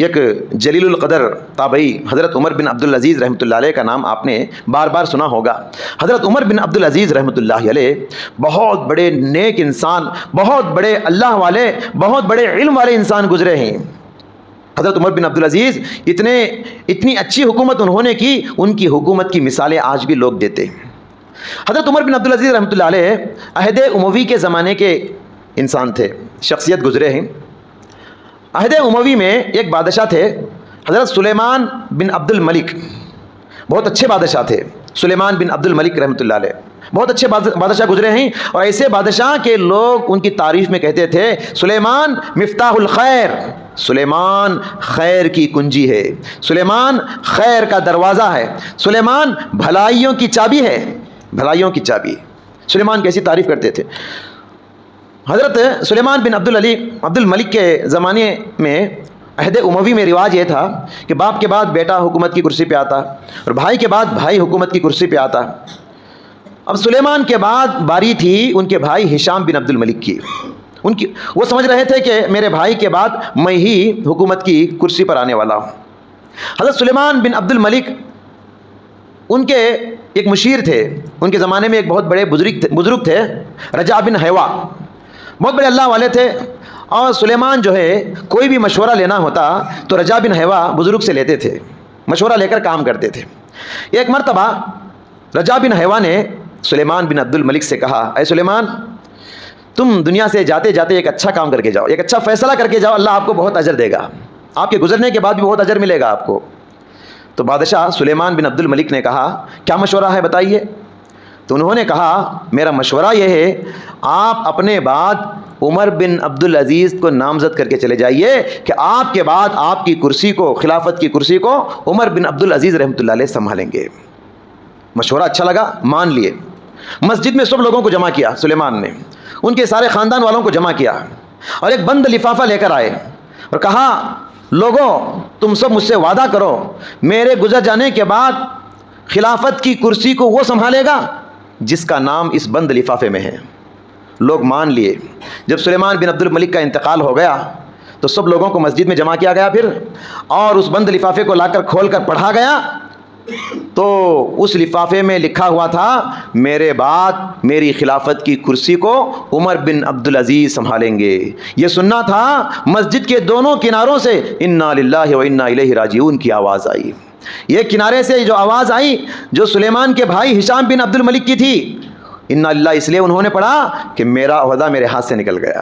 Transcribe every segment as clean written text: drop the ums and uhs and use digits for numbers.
ایک جلیل القدر تابعی حضرت عمر بن عبدالعزیز رحمۃ اللہ علیہ کا نام آپ نے بار بار سنا ہوگا۔ حضرت عمر بن عبدالعزیز رحمۃ اللہ علیہ بہت بڑے نیک انسان، بہت بڑے اللہ والے، بہت بڑے علم والے انسان گزرے ہیں۔ حضرت عمر بن عبدالعزیز اتنی اچھی حکومت انہوں نے کی، ان کی حکومت کی مثالیں آج بھی لوگ دیتے ہیں۔ حضرت عمر بن عبدالعزیز رحمۃ اللہ علیہ عہد اموی کے زمانے کے انسان تھے، شخصیت گزرے ہیں۔ عہد اموی میں ایک بادشاہ تھے حضرت سلیمان بن عبد الملک، بہت اچھے بادشاہ تھے سلیمان بن عبد الملک رحمۃ اللہ علیہ، بہت اچھے بادشاہ گزرے ہیں۔ اور ایسے بادشاہ کے لوگ ان کی تعریف میں کہتے تھے سلیمان مفتاح الخیر، سلیمان خیر کی کنجی ہے، سلیمان خیر کا دروازہ ہے، سلیمان بھلائیوں کی چابی ہے، بھلائیوں کی چابی۔ سلیمان کی ایسی تعریف کرتے تھے۔ حضرت سلیمان بن عبد الملک کے زمانے میں عہد اموی میں رواج یہ تھا کہ باپ کے بعد بیٹا حکومت کی کرسی پہ آتا اور بھائی کے بعد بھائی حکومت کی کرسی پہ آتا۔ اب سلیمان کے بعد باری تھی ان کے بھائی ہشام بن عبد الملک کی۔ وہ سمجھ رہے تھے کہ میرے بھائی کے بعد میں ہی حکومت کی کرسی پر آنے والا ہوں۔ حضرت سلیمان بن عبد الملک ان کے ایک مشیر تھے، ان کے زمانے میں ایک بہت بڑے بزرگ تھے رجا بن حیوا، بہت بڑے اللہ والے تھے۔ اور سلیمان جو ہے کوئی بھی مشورہ لینا ہوتا تو رجا بن حیوا بزرگ سے لیتے تھے، مشورہ لے کر کام کرتے تھے۔ ایک مرتبہ رجا بن حیوا نے سلیمان بن عبد الملک سے کہا، اے سلیمان، تم دنیا سے جاتے جاتے ایک اچھا کام کر کے جاؤ، ایک اچھا فیصلہ کر کے جاؤ، اللہ آپ کو بہت اجر دے گا، آپ کے گزرنے کے بعد بھی بہت اجر ملے گا آپ کو۔ تو بادشاہ سلیمان بن عبد الملک نے کہا، کیا مشورہ ہے بتائیے؟ تو انہوں نے کہا، میرا مشورہ یہ ہے آپ اپنے بعد عمر بن عبدالعزیز کو نامزد کر کے چلے جائیے کہ آپ کے بعد آپ کی کرسی کو، خلافت کی کرسی کو عمر بن عبدالعزیز رحمۃ اللہ علیہ سنبھالیں گے۔ مشورہ اچھا لگا، مان لیے۔ مسجد میں سب لوگوں کو جمع کیا سلیمان نے، ان کے سارے خاندان والوں کو جمع کیا اور ایک بند لفافہ لے کر آئے اور کہا، لوگوں تم سب مجھ سے وعدہ کرو میرے گزر جانے کے بعد خلافت کی کرسی کو وہ سنبھالے گا جس کا نام اس بند لفافے میں ہے۔ لوگ مان لیے۔ جب سلیمان بن عبد الملک کا انتقال ہو گیا تو سب لوگوں کو مسجد میں جمع کیا گیا پھر، اور اس بند لفافے کو لا کر کھول کر پڑھا گیا تو اس لفافے میں لکھا ہوا تھا، میرے بعد میری خلافت کی کرسی کو عمر بن عبدالعزیز سنبھالیں گے۔ یہ سننا تھا۔ مسجد کے دونوں کناروں سے انا للہ و انا الیہ راجعون کی آواز آئی۔ یہ کنارے سے جو آواز آئی جو سلیمان کے بھائی ہشام بن عبد الملک کی تھی، انا للہ اس لیے انہوں نے پڑھا کہ میرا عہدہ میرے ہاتھ سے نکل گیا۔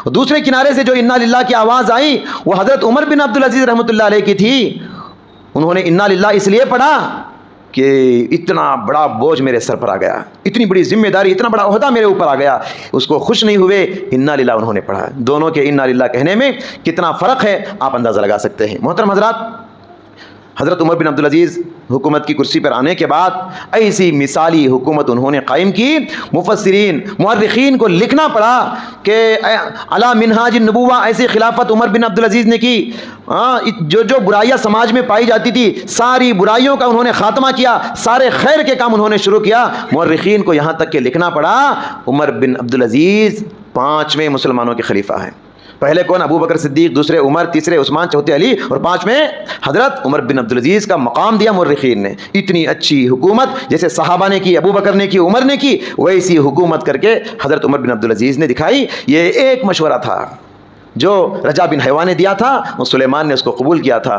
اور دوسرے کنارے سے جو انا للہ کی آواز آئی وہ حضرت عمر بن عبدالعزیز رحمۃ اللہ علیہ کی تھی، انہوں نے انا للہ اس لیے پڑھا کہ اتنا بڑا بوجھ میرے سر پر آ گیا، اتنی بڑی ذمہ داری، اتنا بڑا عہدہ میرے اوپر آ گیا، اس کو خوش نہیں ہوئے، انا للہ انہوں نے پڑھا۔ دونوں کے انا للہ کہنے میں کتنا فرق ہے آپ اندازہ لگا سکتے ہیں۔ محترم حضرات، حضرت عمر بن عبدالعزیز حکومت کی کرسی پر آنے کے بعد ایسی مثالی حکومت انہوں نے قائم کی، مفسرین مورخین کو لکھنا پڑا کہ علی منہاج النبوہ ایسی خلافت عمر بن عبدالعزیز نے کی۔ جو برائیاں سماج میں پائی جاتی تھی ساری برائیوں کا انہوں نے خاتمہ کیا، سارے خیر کے کام انہوں نے شروع کیا۔ مورخین کو یہاں تک کہ لکھنا پڑا عمر بن عبدالعزیز 5ویں مسلمانوں کے خلیفہ ہیں۔ پہلے کون؟ ابو بکر صدیق، دوسرے عمر، تیسرے عثمان، چوتھے علی، اور 5ویں حضرت عمر بن عبدالعزیز کا مقام دیا مورخین نے۔ اتنی اچھی حکومت جیسے صحابہ نے کی، ابو بکر نے کی، عمر نے کی، ویسی حکومت کر کے حضرت عمر بن عبدالعزیز نے دکھائی۔ یہ ایک مشورہ تھا جو رجا بن حیوا نے دیا تھا اور سلیمان نے اس کو قبول کیا تھا۔